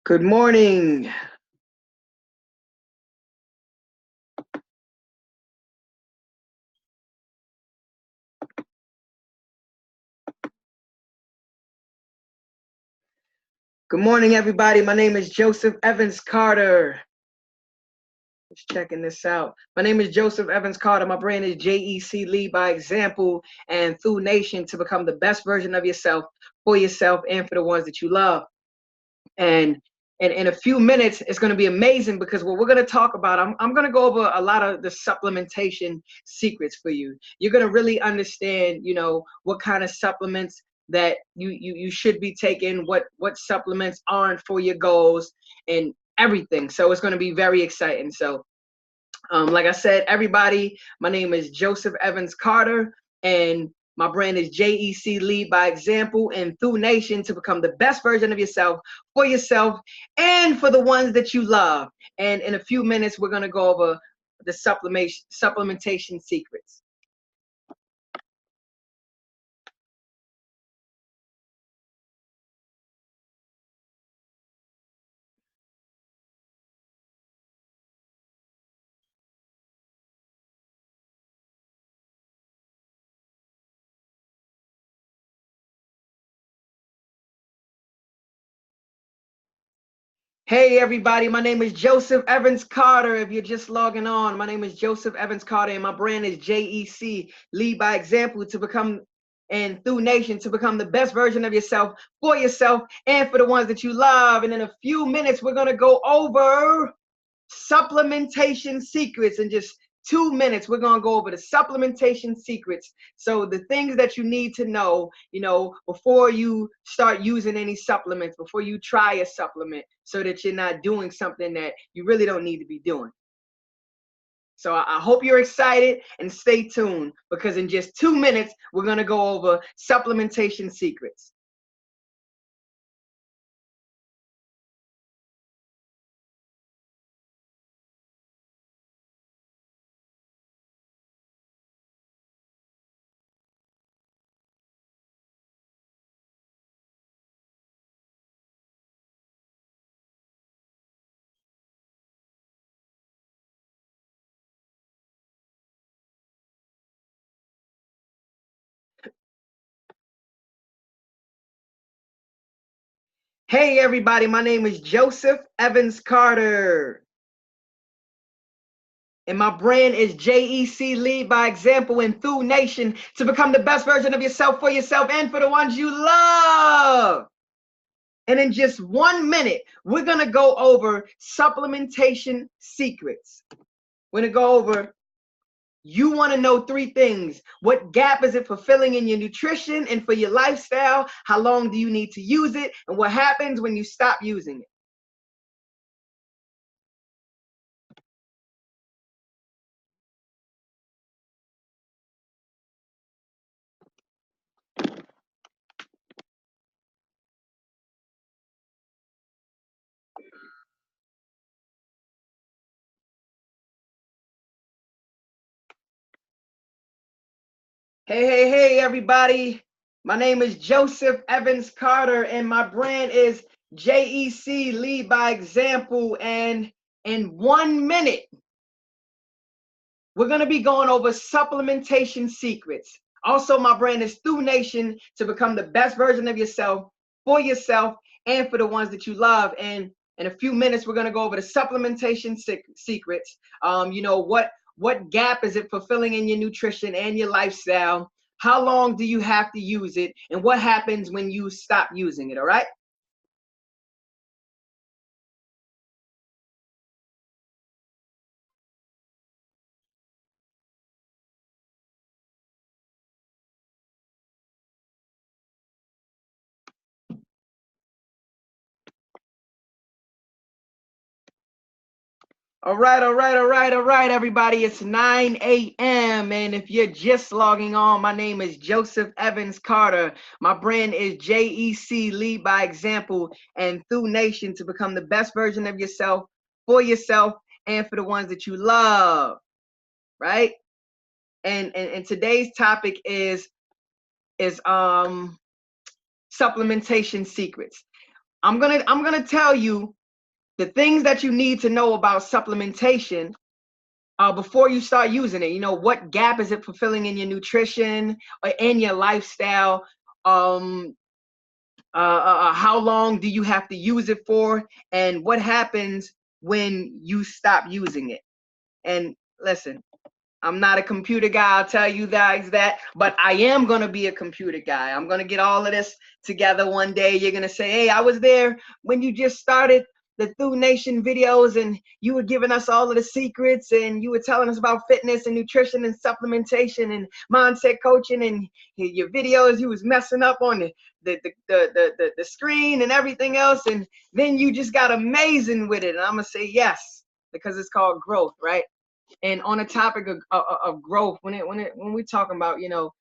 Good morning. Good morning, everybody. My name is Joseph Evans Carter. Just checking this out. My name is Joseph Evans Carter. My brand is JEC Lead by Example and THEW Nation to become the best version of yourself, for yourself, and for the ones that you love. And in a few minutes, it's going to be amazing because what we're going to talk about, I'm going to go over a lot of the supplementation secrets for you. You're going to really understand, what kind of supplements that you should be taking, what supplements aren't for your goals and everything. So it's going to be very exciting. So like I said, everybody, my name is Joseph Evans Carter, and my brand is JEC Lead by Example and THEW Nation to become the best version of yourself, for yourself, and for the ones that you love. And in a few minutes, we're going to go over the supplementation secrets. Hey everybody, my name is Joseph Evans Carter. If you're just logging on, my name is Joseph Evans Carter and my brand is JEC Lead by Example to become, and THEW Nation to become the best version of yourself, for yourself, and for the ones that you love. And in a few minutes, we're going to go over supplementation secrets. In just 2 minutes, we're going to go over the supplementation secrets. So the things that you need to know, before you start using any supplements, before you try a supplement, so that you're not doing something that you really don't need to be doing. So I hope you're excited and stay tuned, because in just 2 minutes, we're going to go over supplementation secrets. Hey everybody, my name is Joseph Evans Carter. And my brand is JEC Lead by Example and THEW Nation to become the best version of yourself, for yourself, and for the ones you love. And in just 1 minute, we're going to go over supplementation secrets. We're going to go over, you want to know 3 things. What gap is it fulfilling in your nutrition and for your lifestyle? How long do you need to use it? And what happens when you stop using it? Hey, everybody. My name is Joseph Evans Carter, and my brand is JEC Lead by Example. And in 1 minute, we're going to be going over supplementation secrets. Also, my brand is THEW Nation to become the best version of yourself, for yourself, and for the ones that you love. And in a few minutes, we're going to go over the supplementation secrets. What gap is it fulfilling in your nutrition and your lifestyle? How long do you have to use it? And what happens when you stop using it, all right? All right, everybody. It's 9 a.m. And if you're just logging on, my name is Joseph Evans Carter. My brand is JEC Lead by Example and THEW Nation to become the best version of yourself, for yourself, and for the ones that you love, right? And today's topic is supplementation secrets. I'm gonna tell you the things that you need to know about supplementation before you start using it. You know, what gap is it fulfilling in your nutrition or in your lifestyle? Um, how long do you have to use it for? And what happens when you stop using it? And listen, I'm not a computer guy, I'll tell you guys that, but I am going to be a computer guy. I'm going to get all of this together one day. You're going to say, hey, I was there when you just started the THEW Nation videos and you were giving us all of the secrets and you were telling us about fitness and nutrition and supplementation and mindset coaching, and your videos, you was messing up on the screen and everything else. And then you just got amazing with it. And I'm going to say yes, because it's called growth, right? And on the topic of growth, when we're talking about, your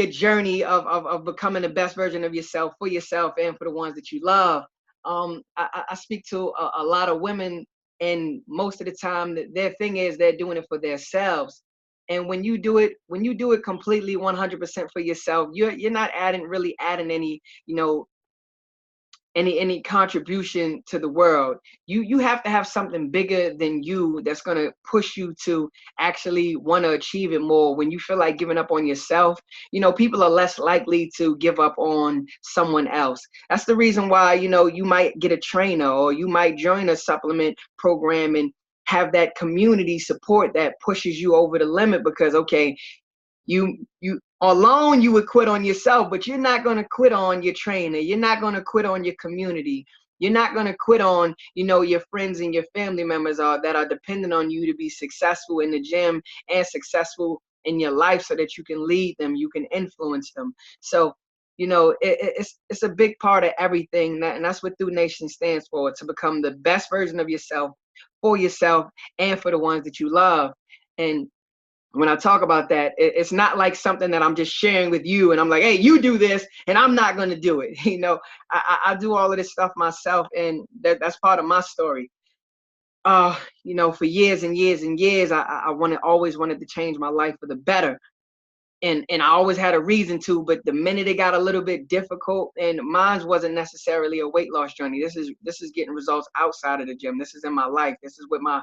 journey of becoming the best version of yourself for yourself and for the ones that you love, I speak to a lot of women, and most of the time their thing is they're doing it for themselves. And when you do it completely 100% for yourself, you're not really adding any, any contribution to the world. You have to have something bigger than you that's going to push you to actually want to achieve it more. When you feel like giving up on yourself, people are less likely to give up on someone else. That's the reason why, you might get a trainer or you might join a supplement program and have that community support that pushes you over the limit, because okay, you alone you would quit on yourself, but you're not going to quit on your trainer. You're not going to quit on your community. You're not going to quit on, your friends and your family members that are dependent on you to be successful in the gym and successful in your life, so that you can lead them, you can influence them. So, it's a big part of everything, and that's what THEW Nation stands for: to become the best version of yourself for yourself and for the ones that you love. And when I talk about that, it's not like something that I'm just sharing with you and I'm like, hey, you do this and I'm not going to do it. I do all of this stuff myself, and that's part of my story. For years and years and years, I always wanted to change my life for the better. And I always had a reason to, but the minute it got a little bit difficult, and mine wasn't necessarily a weight loss journey. This is getting results outside of the gym. This is in my life. This is with my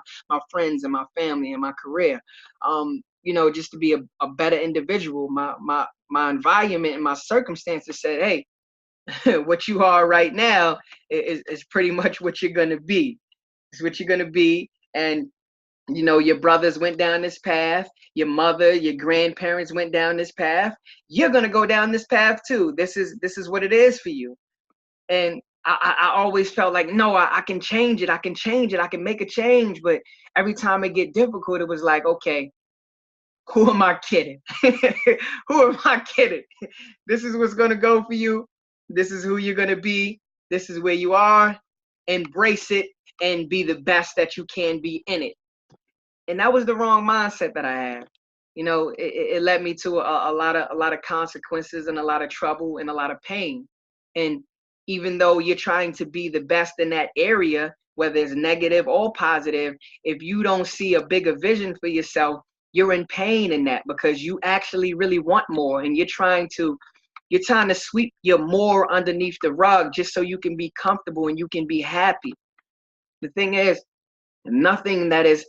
friends and my family and my career. Just to be a better individual. My environment and my circumstances said, hey, what you are right now is pretty much what you're gonna be. It's what you're gonna be. And your brothers went down this path, your mother, your grandparents went down this path. You're gonna go down this path too. This is what it is for you. And I always felt like, no, I can change it. I can change it. I can make a change. But every time it get difficult, it was like, okay, who am I kidding? Who am I kidding? This is what's gonna go for you. This is who you're gonna be. This is where you are. Embrace it and be the best that you can be in it. And that was the wrong mindset that I had. It led me to a lot of consequences and a lot of trouble and a lot of pain. And even though you're trying to be the best in that area, whether it's negative or positive, if you don't see a bigger vision for yourself, you're in pain in that, because you actually really want more, and you're trying to sweep your more underneath the rug just so you can be comfortable and you can be happy. The thing is, nothing that is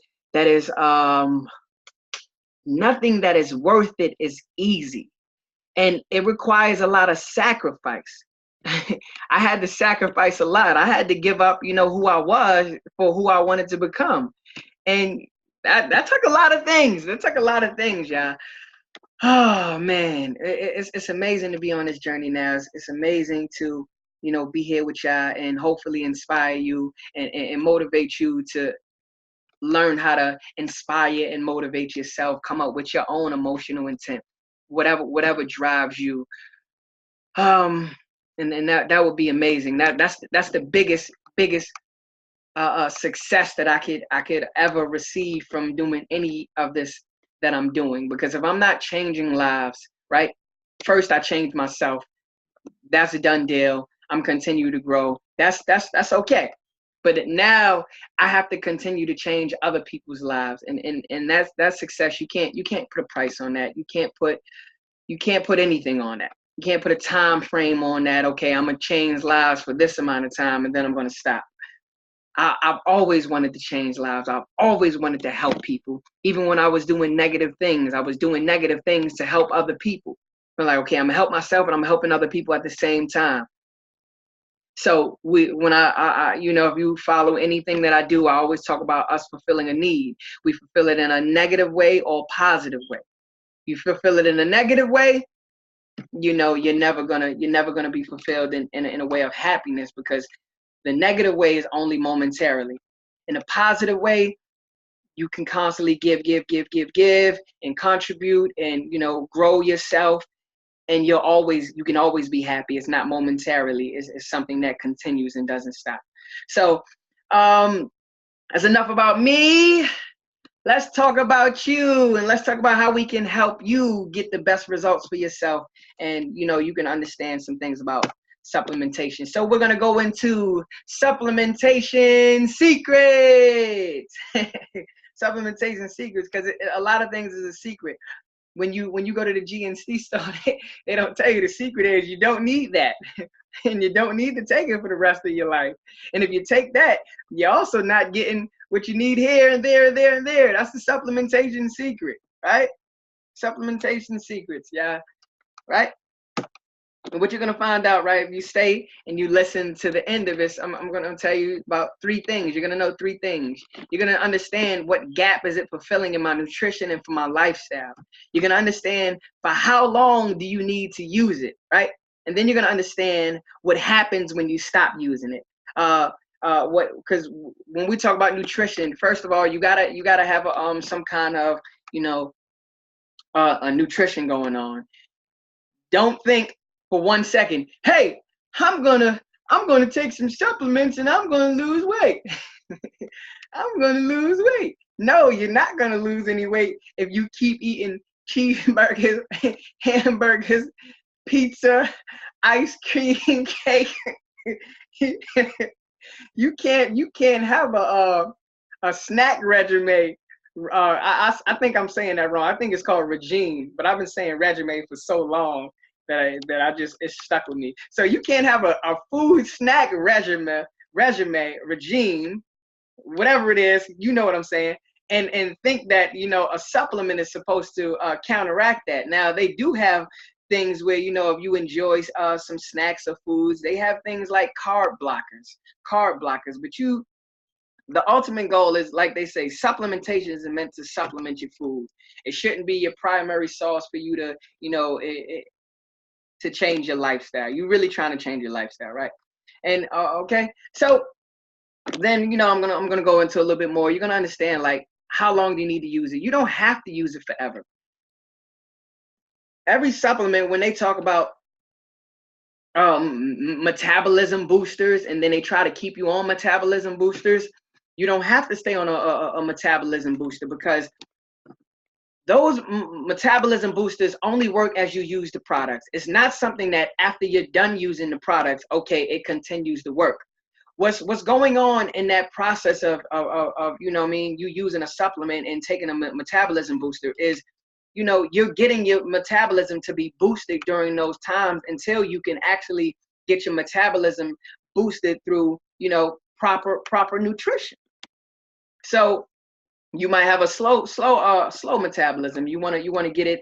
nothing that is worth it is easy, and it requires a lot of sacrifice. I had to sacrifice a lot. I had to give up, who I was for who I wanted to become. And that took a lot of things. That took a lot of things, y'all. Oh man, it's amazing to be on this journey now. It's amazing to, be here with y'all and hopefully inspire you and motivate you to learn how to inspire and motivate yourself. Come up with your own emotional intent, whatever drives you. And that would be amazing. That's the biggest success that I could ever receive from doing any of this that I'm doing. Because if I'm not changing lives, right? First, I changed myself. That's a done deal. I'm continue to grow. That's okay. But now I have to continue to change other people's lives, and that's success. You can't put a price on that. You can't put anything on that. You can't put a time frame on that. Okay, I'm gonna change lives for this amount of time, and then I'm gonna stop. I've always wanted to change lives. I've always wanted to help people. Even when I was doing negative things, I was doing negative things to help other people. I'm like, okay, I'm gonna help myself and I'm helping other people at the same time. So when I, you know, if you follow anything that I do, I always talk about us fulfilling a need. We fulfill it in a negative way or positive way. You fulfill it in a negative way, you know, you're never gonna be fulfilled in a way of happiness, because the negative way is only momentarily. In a positive way, you can constantly give, and contribute, and, you know, grow yourself, and you can always be happy. It's not momentarily. It's something that continues and doesn't stop. So that's enough about me. Let's talk about you, and let's talk about how we can help you get the best results for yourself. And, you know, you can understand some things about supplementation. So we're going to go into supplementation secrets. Supplementation secrets, because a lot of things is a secret. When you go to the GNC store, they don't tell you the secret is you don't need that. And you don't need to take it for the rest of your life. And if you take that, you're also not getting what you need here and there and there and there. That's the supplementation secret, right? Supplementation secrets, yeah, right? And what you're going to find out, right, if you stay and you listen to the end of this, I'm going to tell you about 3 things. You're going to know 3 things. You're going to understand what gap is it fulfilling in my nutrition and for my lifestyle. You're going to understand for how long do you need to use it, right? And then you're going to understand what happens when you stop using it. Because when we talk about nutrition, first of all, you gotta have some kind of, you know, a nutrition going on. Don't think for 1 second, hey, I'm gonna take some supplements and I'm gonna lose weight. I'm gonna lose weight. No, you're not gonna lose any weight if you keep eating cheeseburgers, hamburgers, pizza, ice cream, cake. You can't have a snack regimen. I think I'm saying that wrong. I think it's called regime, but I've been saying regimen for so long that I just, it's stuck with me. So you can't have a food snack regime, whatever it is, you know what I'm saying, and think that, you know, a supplement is supposed to counteract that. Now they do have things where, you know, if you enjoy some snacks or foods, they have things like carb blockers, but the ultimate goal is, like they say, supplementation is meant to supplement your food. It shouldn't be your primary source for you to, you know, to change your lifestyle. You're really trying to change your lifestyle, right? And okay, so then, you know, I'm gonna go into a little bit more. You're gonna understand, like, how long do you need to use it. You don't have to use it forever. Every supplement, when they talk about metabolism boosters, and then they try to keep you on metabolism boosters, you don't have to stay on a metabolism booster, because those metabolism boosters only work as you use the products. It's not something that after you're done using the products, okay, it continues to work. What's going on in that process of you know what I mean, you using a supplement and taking a metabolism booster is, you know, you're getting your metabolism to be boosted during those times until you can actually get your metabolism boosted through, you know, proper nutrition. So you might have a slow metabolism. You want to get it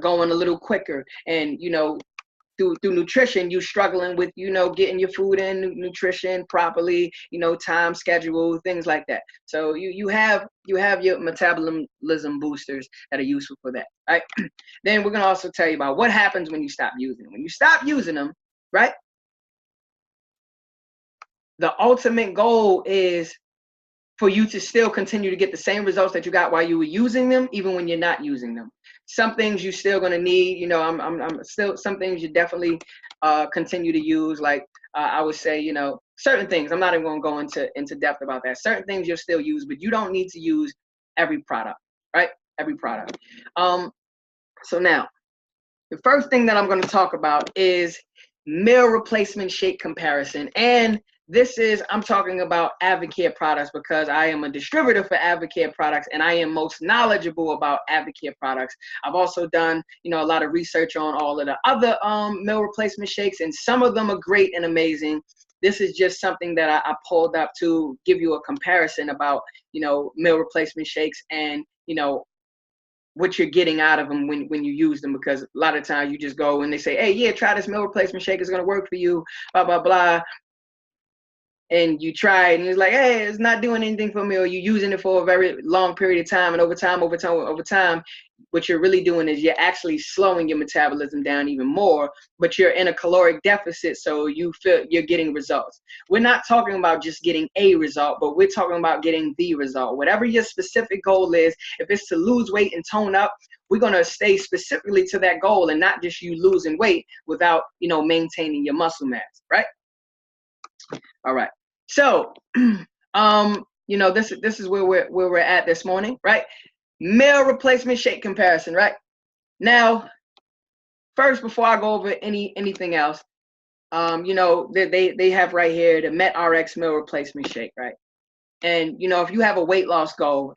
going a little quicker, and, you know, through nutrition, you struggling with, you know, getting your food and nutrition properly, you know, time schedule, things like that. So you have your metabolism boosters that are useful for that, right? Then we're gonna also tell you about what happens when you stop using them. When you stop using them, right? The ultimate goal is for you to still continue to get the same results that you got while you were using them, even when you're not using them. Some things you're still gonna need, you know, I'm still, some things you definitely continue to use. Like I would say, you know, certain things, I'm not even gonna go into depth about that. Certain things you'll still use, but you don't need to use every product, right? Every product. So now, the first thing that I'm gonna talk about is meal replacement shake comparison. And I'm talking about Advocare products because I am a distributor for Advocare products and I am most knowledgeable about Advocare products. I've also done, a lot of research on all of the other meal replacement shakes, and some of them are great and amazing. This is just something that I pulled up to give you a comparison about, meal replacement shakes and, what you're getting out of them when you use them, because a lot of times you just go and they say, hey, yeah, try this meal replacement shake. It's going to work for you, blah, blah, blah. And you try it and it's like, hey, it's not doing anything for me, or you're using it for a very long period of time. And over time, what you're really doing is you're actually slowing your metabolism down even more, but you're in a caloric deficit. So you feel you're getting results. We're not talking about just getting a result, but we're talking about getting the result. Whatever your specific goal is, if it's to lose weight and tone up, we're going to stay specifically to that goal and not just you losing weight without, maintaining your muscle mass, right? All right. So, this is where we're at this morning, right? Meal replacement shake comparison, right? Now, first, before I go over anything else, they have right here the MetRx meal replacement shake, right? And if you have a weight loss goal,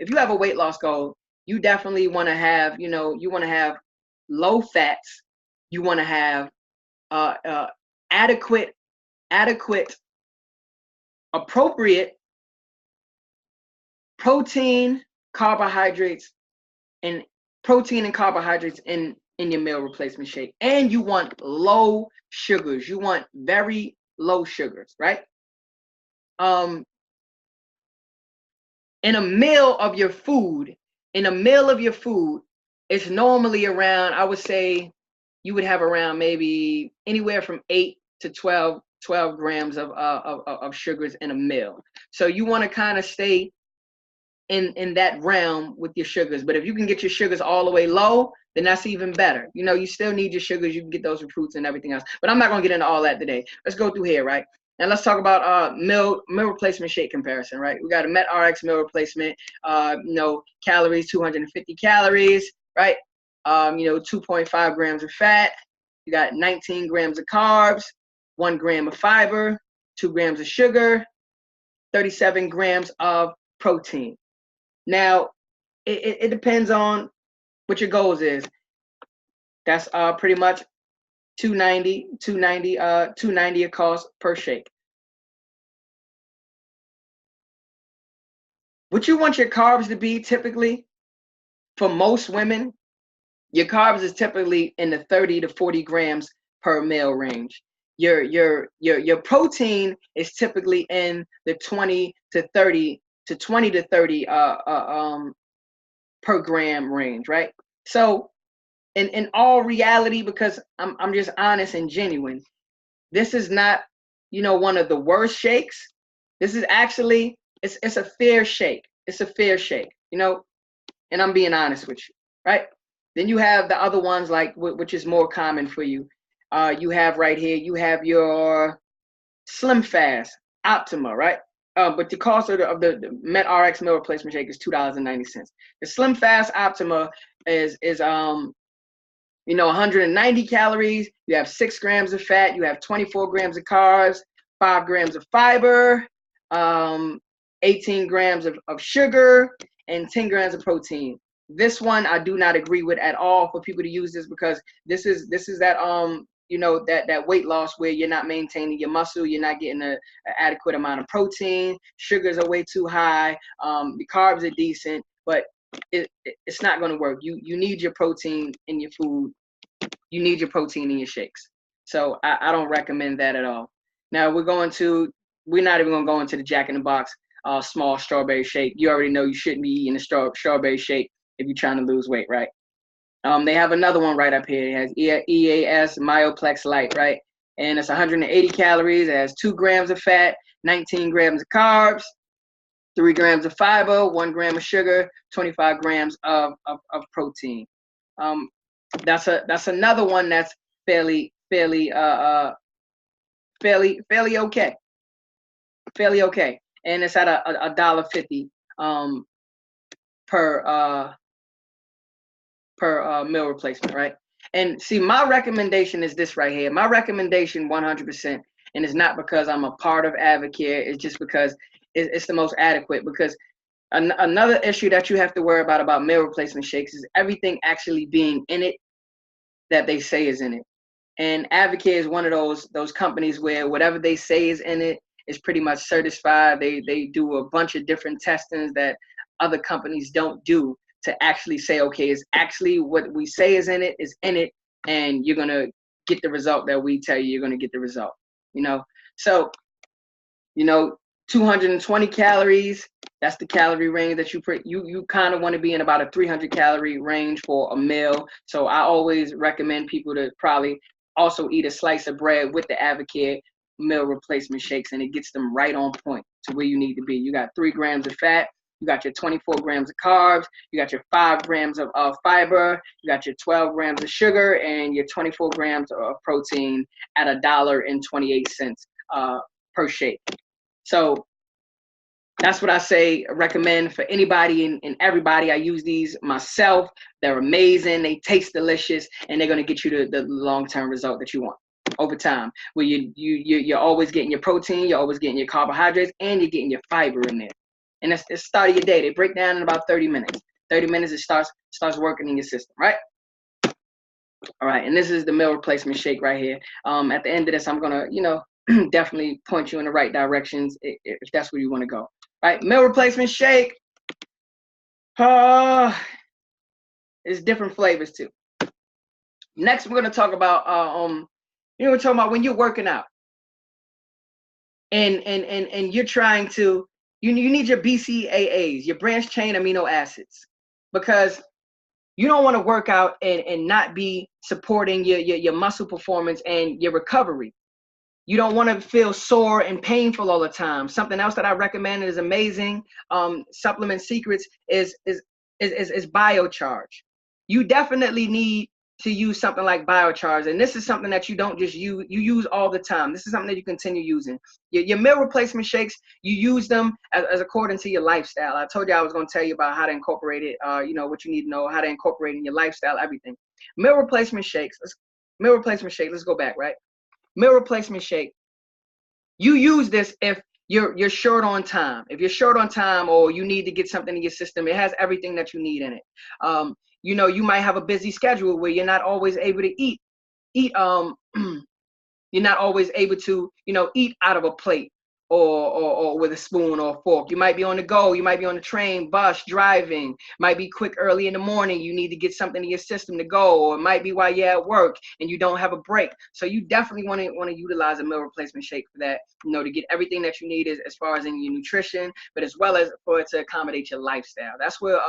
you definitely want to have, low fats. You want to have adequate, appropriate protein, carbohydrates, and in your meal replacement shake. And you want low sugars. You want very low sugars, right? In a meal of your food, it's normally around, I would say, you would have around maybe anywhere from 8 to 12 grams of sugars in a meal. So you want to kind of stay in that realm with your sugars. But if you can get your sugars all the way low, then that's even better. You still need your sugars. You can get those from fruits and everything else. But I'm not going to get into all that today. Let's go through here, right? And let's talk about meal replacement shake comparison, right? We got a MetRx meal replacement, calories, 250 calories, right? 2.5 grams of fat. You got 19 grams of carbs, 1 gram of fiber, 2 grams of sugar, 37 grams of protein. Now, it depends on what your goals is. That's pretty much $290 a cost per shake. What you want your carbs to be typically, for most women, your carbs is typically in the 30 to 40 grams per meal range. Your protein is typically in the 20 to 30 per gram range, right? So in all reality, because I'm just honest and genuine, this is not, one of the worst shakes. This is actually, it's a fair shake. It's a fair shake, and I'm being honest with you, right? Then you have the other ones, like, which is more common for you. You have right here, you have your Slim Fast Optima, right? But the cost of the MetRx meal replacement shake is $2.90. The Slim Fast Optima is 190 calories. You have 6 grams of fat. You have 24 grams of carbs, 5 grams of fiber, 18 grams of sugar, and 10 grams of protein. This one I do not agree with at all for people to use this, because this is that that weight loss where you're not maintaining your muscle, you're not getting an adequate amount of protein, sugars are way too high, the carbs are decent, but it's not going to work. You need your protein in your food. You need your protein in your shakes. So I don't recommend that at all. Now we're not even going to go into the Jack in the Box small strawberry shake. You already know you shouldn't be eating a strawberry shake if you're trying to lose weight, right? They have another one right up here. It has EAS Myoplex Light, right? And it's 180 calories. It has 2 grams of fat, 19 grams of carbs, 3 grams of fiber, 1 gram of sugar, 25 grams of protein. That's another one that's fairly okay. Fairly okay. And it's at a $1.50 per meal replacement, right? And see, my recommendation is this right here. My recommendation 100% And it's not because I'm a part of Advocare. It's just because it's the most adequate. Because another issue that you have to worry about meal replacement shakes is everything actually being in it that they say is in it. And Advocare is one of those companies where whatever they say is in it is pretty much certified. They do a bunch of different testings that other companies don't do to actually say, okay, it's actually what we say is in it, and you're gonna get the result that we tell you're gonna get the result. So 220 calories. That's the calorie range that you kind of want to be in, about a 300 calorie range for a meal. So I always recommend people to probably also eat a slice of bread with the Advocare meal replacement shakes, and it gets them right on point to where you need to be. You got 3 grams of fat, you got your 24 grams of carbs, you got your 5 grams of fiber, you got your 12 grams of sugar, and your 24 grams of protein at $1.28 per shake. So that's what I say, recommend for anybody and everybody. I use these myself. They're amazing. They taste delicious, and they're going to get you the long-term result that you want over time, where you're always getting your protein, you're always getting your carbohydrates, and you're getting your fiber in there. And that's the start of your day. They break down in about 30 minutes. 30 minutes, it starts working in your system, right? All right, and this is the meal replacement shake right here. At the end of this, I'm going to, definitely point you in the right directions if that's where you want to go. Right, meal replacement shake. There's different flavors too. Next, we're going to talk about we're talking about when you're working out and you're trying to you need your BCAAs, your branched chain amino acids, because you don't want to work out and not be supporting your muscle performance and your recovery. You don't want to feel sore and painful all the time. Something else that I recommend is amazing. Supplement secrets is biochar. You definitely need to use something like biochar, and this is something that you don't just use. You use all the time. This is something that you continue using. Your meal replacement shakes, you use them as according to your lifestyle. I told you I was going to tell you about how to incorporate it. What you need to know, how to incorporate in your lifestyle, everything. Meal replacement shakes. Let's go back, right? Meal replacement shake. You use this if you're short on time. If you're short on time or you need to get something in your system, it has everything that you need in it. You might have a busy schedule where you're not always able to eat. You're not always able to, eat out of a plate or with a spoon or a fork. You might be on the go. You might be on the train, bus, driving. Might be quick early in the morning. You need to get something in your system to go, or it might be while you're at work and you don't have a break. So you definitely want to utilize a meal replacement shake for that, to get everything that you need as far as in your nutrition, but as well as for it to accommodate your lifestyle. That's where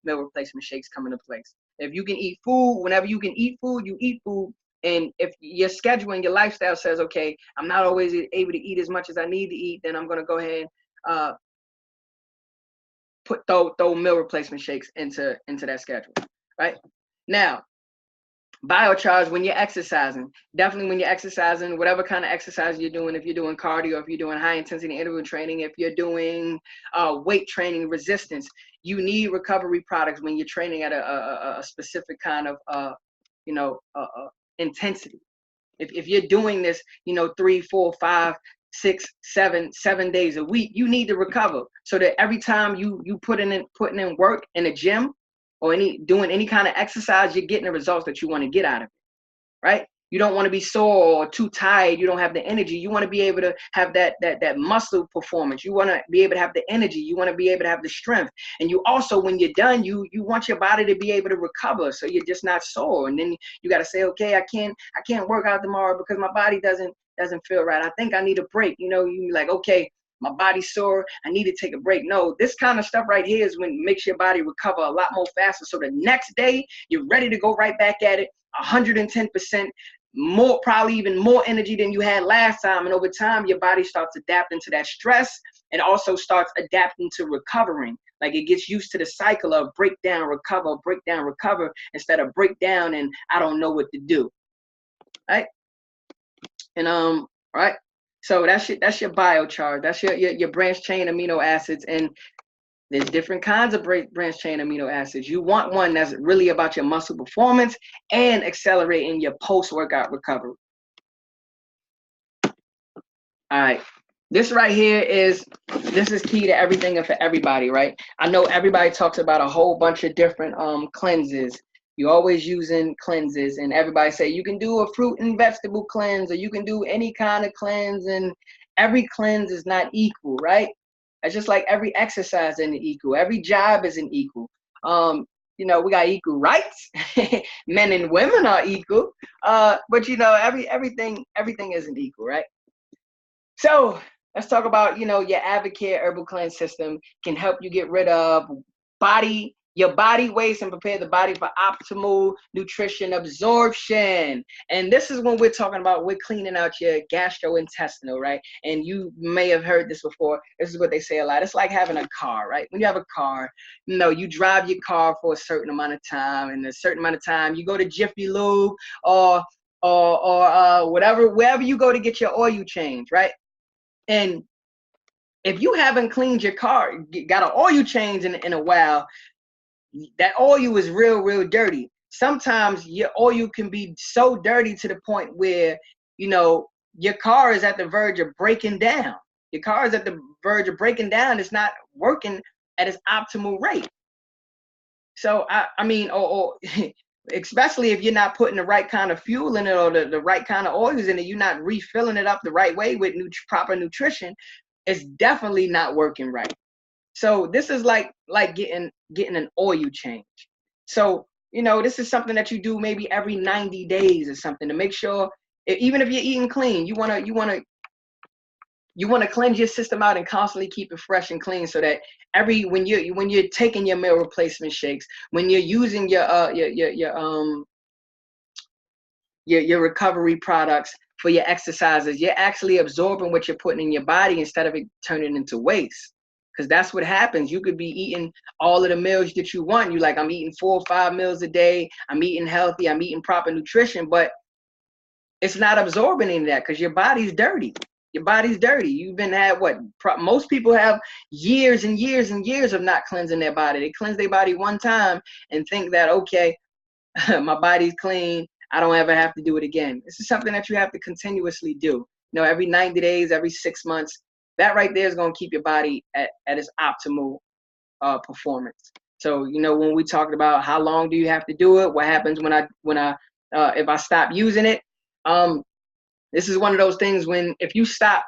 meal replacement shakes come into place. If you can eat food, whenever you can eat food, you eat food. And if your schedule and your lifestyle says, okay, I'm not always able to eat as much as I need to eat, then I'm going to go ahead and throw meal replacement shakes into that schedule, right? Now, biochar when you're exercising, definitely when you're exercising, whatever kind of exercise you're doing, if you're doing cardio, if you're doing high intensity interval training, if you're doing weight training, resistance, you need recovery products when you're training at a specific kind of, intensity. If you're doing this, 3, 4, 5, 6, 7 days a week, you need to recover so that every time you putting in work in the gym or doing any kind of exercise, you're getting the results that you want to get out of it, right? You don't want to be sore or too tired. You don't have the energy. You want to be able to have that muscle performance. You want to be able to have the energy. You want to be able to have the strength. And you also, when you're done, you want your body to be able to recover, so you're just not sore. And then you got to say, okay, I can't work out tomorrow because my body doesn't feel right. I think I need a break. You like, okay, my body's sore, I need to take a break. No, this kind of stuff right here is when it makes your body recover a lot more faster. So the next day, you're ready to go right back at it, 110%. More, probably even more energy than you had last time. And over time, your body starts adapting to that stress and also starts adapting to recovering. Like it gets used to the cycle of break down, recover, instead of break down and I don't know what to do. Right? And right. So that's your biochar. That's your branched chain amino acids. And there's different kinds of branched chain amino acids. You want one that's really about your muscle performance and accelerating your post-workout recovery. All right. This right here this is key to everything and for everybody, right? I know everybody talks about a whole bunch of different cleanses. You always using cleanses, and everybody say you can do a fruit and vegetable cleanse, or you can do any kind of cleanse, and every cleanse is not equal, right? It's just like every exercise isn't equal, every job isn't equal. You know, we got equal rights. Men and women are equal, but you know, everything isn't equal, right? So let's talk about, you know, your Advocate Herbal Cleanse System can help you get rid of your body waste and prepare the body for optimal nutrition absorption. And this is when we're talking about we're cleaning out your gastrointestinal, right? And you may have heard this before. This is what they say a lot. It's like having a car, right? When you have a car, you know, you drive your car for a certain amount of time, and a certain amount of time you go to Jiffy Lube or whatever, wherever you go to get your oil change, right? And if you haven't cleaned your car, got an oil change in a while, that oil is real dirty. Sometimes your oil can be so dirty to the point where, you know, your car is at the verge of breaking down. Your car is at the verge of breaking down. It's not working at its optimal rate. So I mean, or especially if you're not putting the right kind of fuel in it, or the right kind of oils in it, you're not refilling it up the right way with proper nutrition, it's definitely not working right. So this is like getting an oil change. So, you know, this is something that you do maybe every 90 days or something to make sure, even if you're eating clean, you want to cleanse your system out and constantly keep it fresh and clean, so that when you're taking your meal replacement shakes, when you're using your recovery products for your exercises, you're actually absorbing what you're putting in your body instead of it turning into waste. Because that's what happens. You could be eating all of the meals that you want. You like, I'm eating 4 or 5 meals a day. I'm eating healthy. I'm eating proper nutrition, but it's not absorbing any of that because your body's dirty. Your body's dirty. You've been had what? Most people have years and years and years of not cleansing their body. They cleanse their body one time and think that, okay, my body's clean, I don't ever have to do it again. This is something that you have to continuously do. You know, every 90 days, every 6 months. That right there is going to keep your body at its optimal performance. So, you know, when we talked about how long do you have to do it, what happens if I stop using it, this is one of those things when if you stop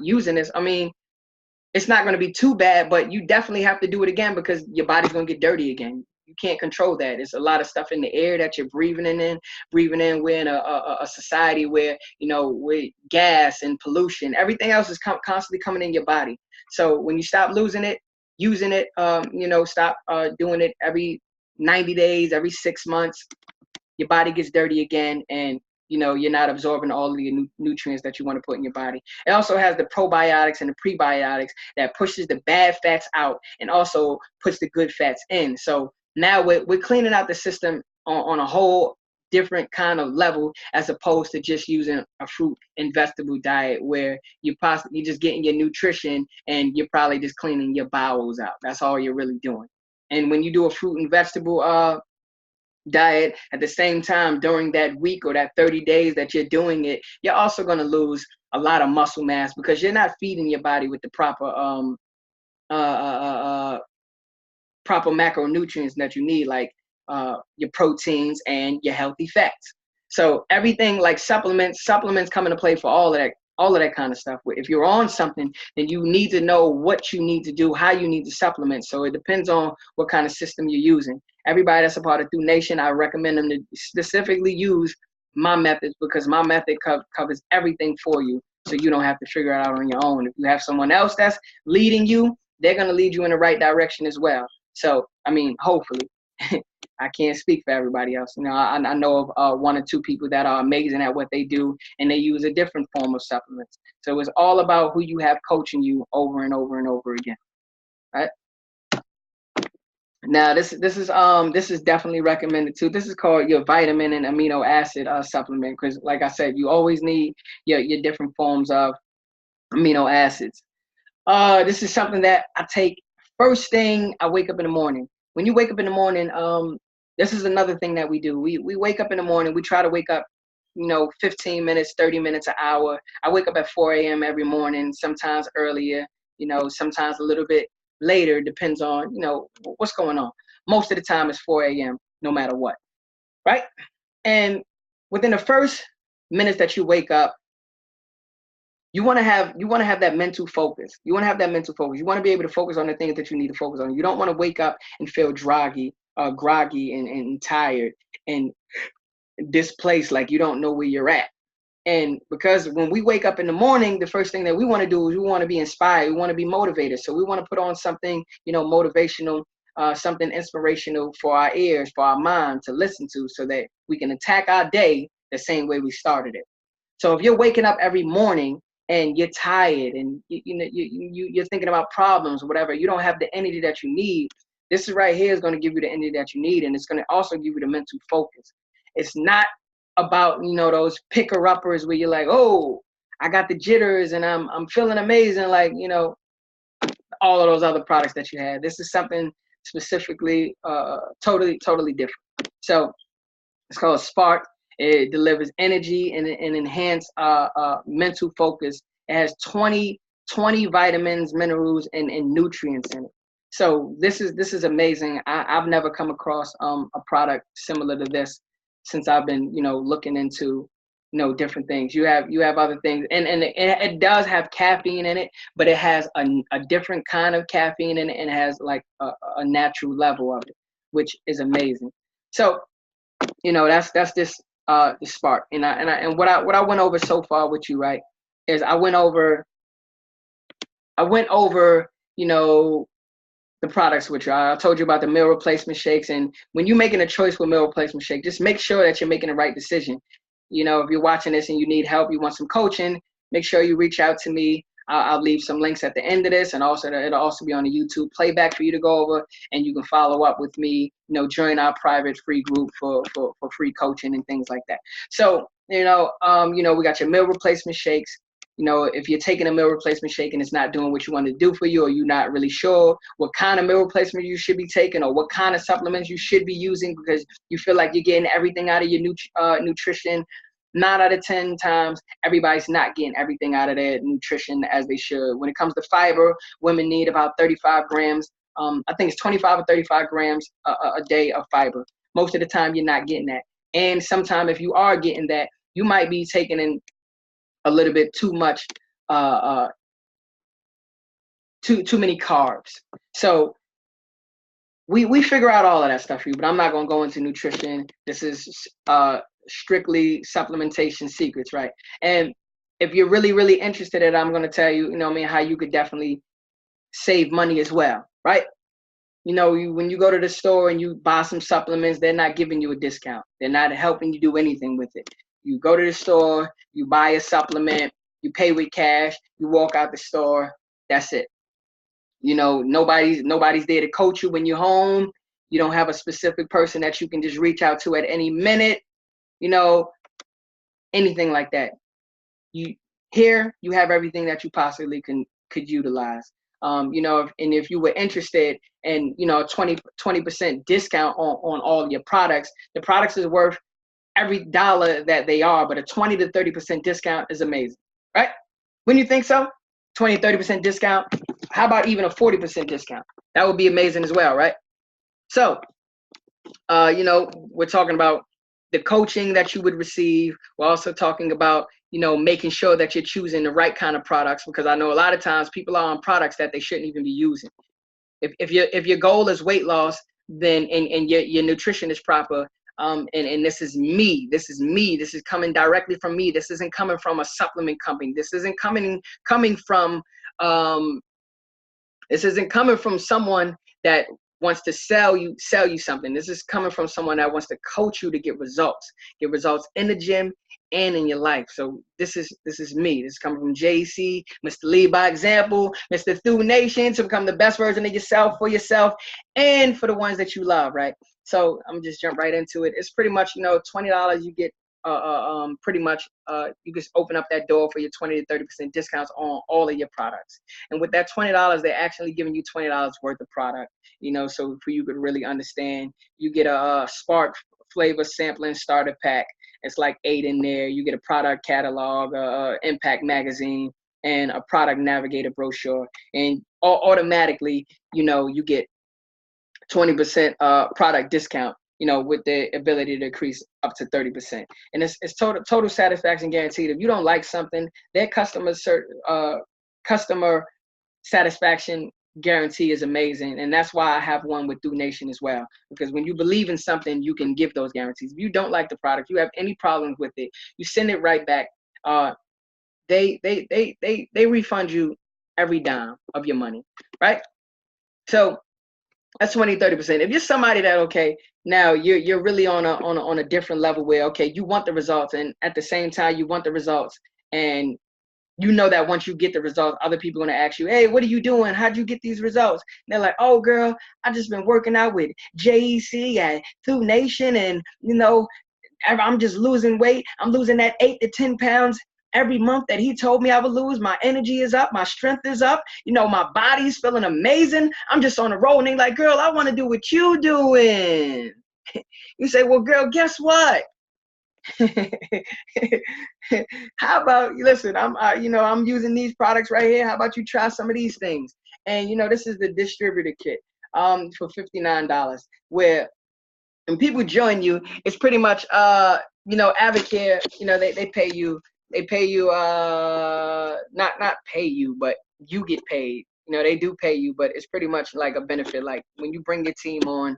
using this, I mean, it's not going to be too bad, but you definitely have to do it again because your body's going to get dirty again. You can't control that. There's a lot of stuff in the air that you're breathing in. We're in a society where, you know, with gas and pollution, everything else is constantly coming in your body. So when you stop using it, you know, stop doing it every 90 days, every 6 months, your body gets dirty again, and you know, you're not absorbing all of the nutrients that you want to put in your body. It also has the probiotics and the prebiotics that pushes the bad fats out and also puts the good fats in. So now we're cleaning out the system on a whole different kind of level, as opposed to just using a fruit and vegetable diet where you're just getting your nutrition and you're probably just cleaning your bowels out. That's all you're really doing. And when you do a fruit and vegetable diet at the same time during that week or that 30 days that you're doing it, you're also going to lose a lot of muscle mass because you're not feeding your body with the proper proper macronutrients that you need, like your proteins and your healthy fats. So everything like supplements come into play for all of that kind of stuff. If you're on something, then you need to know what you need to do, how you need to supplement. So it depends on what kind of system you're using. Everybody that's a part of THEW Nation, I recommend them to specifically use my methods because my method covers everything for you, so you don't have to figure it out on your own. If you have someone else that's leading you, they're going to lead you in the right direction as well. So, I mean, hopefully. I can't speak for everybody else. You know, I know of 1 or 2 people that are amazing at what they do, and they use a different form of supplements. So it's all about who you have coaching you over and over and over again. Right? Now, this is definitely recommended too. This is called your vitamin and amino acid supplement because, like I said, you always need your different forms of amino acids. This is something that I take first thing I wake up in the morning. When you wake up in the morning, this is another thing that we do. We wake up in the morning. We try to wake up 15 minutes, 30 minutes, an hour. I wake up at 4 a.m. every morning, sometimes earlier, sometimes a little bit later, depends on, what's going on. Most of the time it's 4 a.m. no matter what, right? And within the first minutes that you wake up, you want to have that mental focus. You want to have that mental focus. You want to be able to focus on the things that you need to focus on. You don't want to wake up and feel groggy and tired and displaced, like you don't know where you're at. And because when we wake up in the morning, the first thing that we want to do is we want to be inspired. We want to be motivated. So we want to put on something, motivational, something inspirational for our ears, for our mind to listen to, so that we can attack our day the same way we started it. So if you're waking up every morning and you're tired and you're thinking about problems or whatever, you don't have the energy that you need, this is right here is going to give you the energy that you need, and it's going to also give you the mental focus. It's not about, those picker-uppers where you're like, oh, I got the jitters and I'm feeling amazing, like, all of those other products that you had. This is something specifically totally different. So it's called Spark. It delivers energy and enhance mental focus. It has 20 vitamins, minerals, and nutrients in it. So this is amazing. I've never come across a product similar to this since I've been, looking into, different things. You have other things, and it does have caffeine in it, but it has a different kind of caffeine in it, and it has like a natural level of it, which is amazing. So, that's this the Spark. And what I went over so far with you, right, is I went over, the products with you. I told you about the meal replacement shakes, and when you're making a choice for meal replacement shake, just make sure that you're making the right decision. If you're watching this and you need help, you want some coaching, make sure you reach out to me. I'll leave some links at the end of this, and also it'll also be on the YouTube playback for you to go over, and you can follow up with me. Join our private free group for free coaching and things like that. So we got your meal replacement shakes. If you're taking a meal replacement shake and it's not doing what you want to do for you, or you're not really sure what kind of meal replacement you should be taking, or what kind of supplements you should be using because you feel like you're getting everything out of your nutrition, 9 out of 10 times, everybody's not getting everything out of their nutrition as they should. When it comes to fiber, women need about 35 grams. I think it's 25 or 35 grams a day of fiber. Most of the time, you're not getting that. And sometimes if you are getting that, you might be taking in a little bit too much, too many carbs. So we figure out all of that stuff for you, but I'm not going to go into nutrition. This is strictly supplementation secrets, right? And if you're really interested in it, I'm going to tell you, how you could definitely save money as well, right? When you go to the store and you buy some supplements, they're not giving you a discount. They're not helping you do anything with it. You go to the store, you buy a supplement, you pay with cash, you walk out the store, that's it. Nobody's there to coach you when you're home. You don't have a specific person that you can just reach out to at any minute, anything like that. You have everything that you possibly could utilize. And if you were interested in, a 20% discount on all of your products, the products is worth every dollar that they are, but a 20 to 30% discount is amazing, right? Wouldn't you think so? 20, 30% discount. How about even a 40% discount? That would be amazing as well, right? So, we're talking about the coaching that you would receive. We're also talking about, making sure that you're choosing the right kind of products, because I know a lot of times people are on products that they shouldn't even be using. If your goal is weight loss, then and your nutrition is proper, and this is me. This is coming directly from me. This isn't coming from a supplement company. This isn't coming from someone that wants to sell you something. This is coming from someone that wants to coach you to get results in the gym and in your life. So this is me. This is coming from JC, Mr. Lead by Example, Mr. THEW Nation, to become the best version of yourself for yourself and for the ones that you love, right? So I'm just jump right into it. It's pretty much, $20 you get pretty much you just open up that door for your 20 to 30% discounts on all of your products. And with that $20, they're actually giving you $20 worth of product, so for you could really understand, you get a Spark flavor sampling starter pack, It's like 8 in there. You get a product catalog, impact magazine, and a product navigator brochure, and automatically, you get 20% product discount, with the ability to increase up to 30%. And it's total satisfaction guaranteed. If you don't like something, their customer satisfaction guarantee is amazing. And that's why I have one with THEW Nation as well. Because when you believe in something, you can give those guarantees. If you don't like the product, you have any problems with it, you send it right back. They refund you every dime of your money, right? So that's 20-30%. If you're somebody that, okay, now you're really on a different level where, okay, you want the results, and at the same time you want the results, and you know that once you get the results, other people are going to ask you, hey, what are you doing? How'd you get these results? And they're like, oh, girl, I just been working out with JEC and THEW Nation, and, I'm just losing weight. I'm losing that 8 to 10 pounds every month that he told me I would lose. My energy is up. My strength is up. My body's feeling amazing. I'm just on a roll. And they're like, girl, I want to do what you doing. You say, well, girl, guess what? How about, listen, I'm using these products right here. How about you try some of these things? And, this is the distributor kit for $59, where when people join you, it's pretty much, Advocare, they pay you, not pay you, but you get paid. They do pay you, but it's pretty much like a benefit. Like when you bring your team on,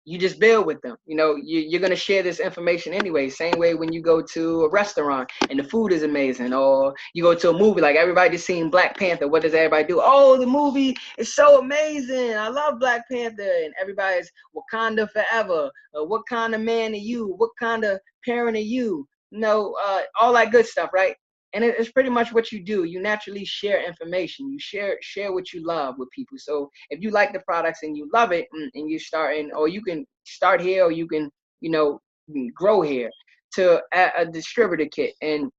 you just build with them. You're going to share this information anyway. Same way when you go to a restaurant and the food is amazing, or you go to a movie, like everybody's seen Black Panther. What does everybody do? Oh, the movie is so amazing. I love Black Panther. And everybody's Wakanda forever. What kind of man are you? What kind of parent are you? All that good stuff, right? And it's pretty much what you do. You naturally share information. You share what you love with people. So if you like the products and you love it, and you or you can start here, or you can, grow here to a distributor kit. And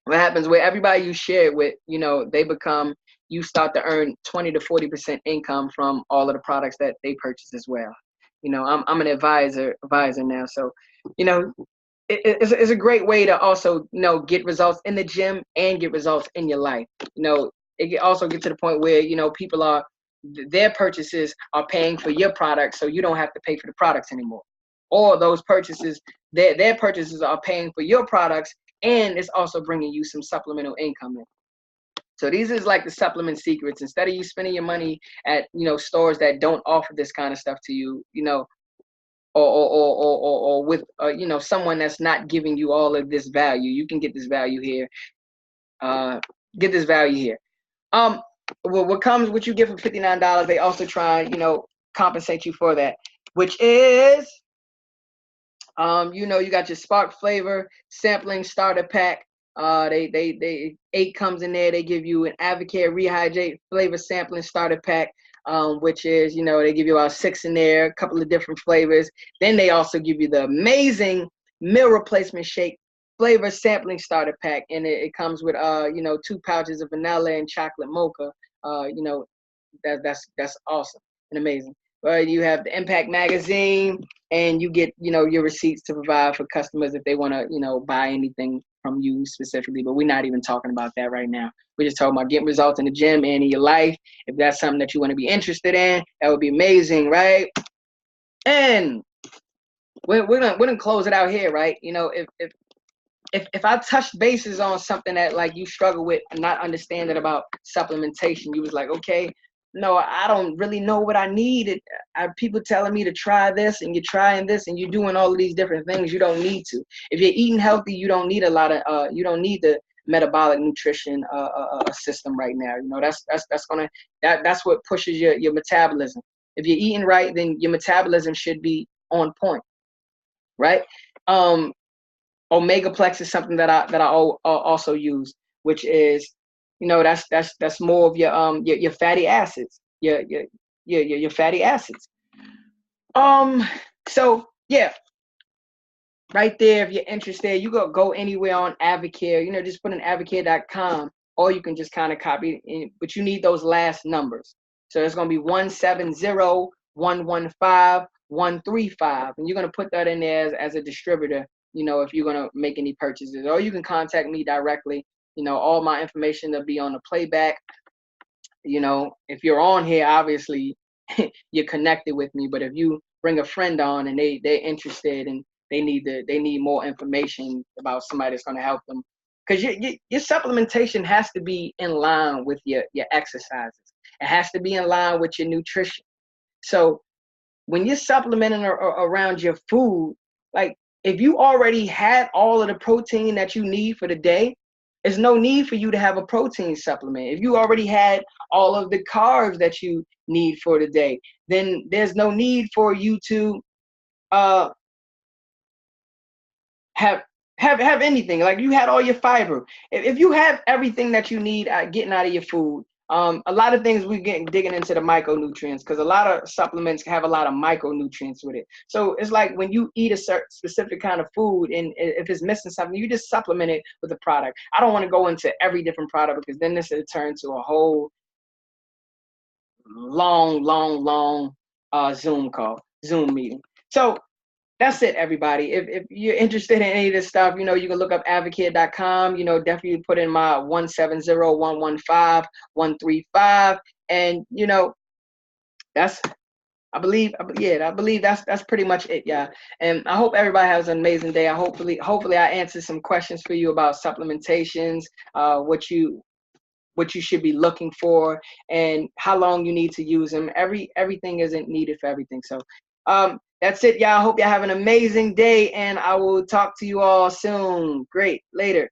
what happens where everybody you share it with, you start to earn 20 to 40% income from all of the products that they purchase as well. I'm an advisor now. So, it's a great way to also, get results in the gym and get results in your life. It also get to the point where, people their purchases are paying for your products, so you don't have to pay for the products anymore. Or those purchases, their purchases are paying for your products, and it's also bringing you some supplemental income in. So these is like the supplement secrets. Instead of you spending your money at, stores that don't offer this kind of stuff to you, or with someone that's not giving you all of this value, you can get this value here. What you get for $59, they also try, compensate you for that, which is, you got your Spark Flavor sampling starter pack. They 8 comes in there. They give you an Advocare Rehydrate flavor sampling starter pack, which is, they give you about 6 in there, a couple of different flavors. Then they also give you the amazing meal replacement shake flavor sampling starter pack, and it comes with 2 pouches of vanilla and chocolate mocha. That's awesome and amazing. You have the Impact magazine, and you get your receipts to provide for customers if they want to buy anything from you specifically. But we're not even talking about that right now. We're just talking about getting results in the gym and in your life. If that's something that you want to be interested in, that would be amazing, right? And we're gonna close it out here, right? If I touched bases on something that like you struggle with and not understanding about supplementation, you was like, okay, no, I don't really know what I need. People telling me to try this, and you're trying this, and you're doing all of these different things. You don't need to. If you're eating healthy, you don't need you don't need the metabolic nutrition system right now. That's what pushes your metabolism. If you're eating right, then your metabolism should be on point, right? Omegaplex is something that I also use, which is, that's more of your fatty acids, your fatty acids. So yeah, right there, if you're interested, you go anywhere on Advocare, just put in advocare.com, or you can just kind of copy it, but you need those last numbers. So it's going to be 170-115-135, and you're going to put that in there as a distributor. if you're gonna make any purchases, or you can contact me directly. All my information will be on the playback. If you're on here, obviously you're connected with me. But if you bring a friend on and they're interested and they need more information about somebody that's gonna help them, because your supplementation has to be in line with your exercises. It has to be in line with your nutrition. So when you're supplementing around your food, like if you already had all of the protein that you need for the day, there's no need for you to have a protein supplement. If you already had all of the carbs that you need for the day, then there's no need for you to uh, have have anything. Like you had all your fiber. If you have everything that you need getting out of your food, a lot of things we get digging into the micronutrients, because a lot of supplements have a lot of micronutrients with it. So it's like when you eat a certain specific kind of food, and if it's missing something, you just supplement it with a product. I don't want to go into every different product, because then this will turn to a whole long Zoom meeting. So that's it, everybody. If you're interested in any of this stuff, you can look up advocate.com. Definitely put in my 170-115-135. And, that's, I believe that's pretty much it, yeah. And I hope everybody has an amazing day. Hopefully I answered some questions for you about supplementations, what you should be looking for, and how long you need to use them. Everything isn't needed for everything. So that's it, y'all. I hope y'all have an amazing day, and I will talk to you all soon. Great. Later.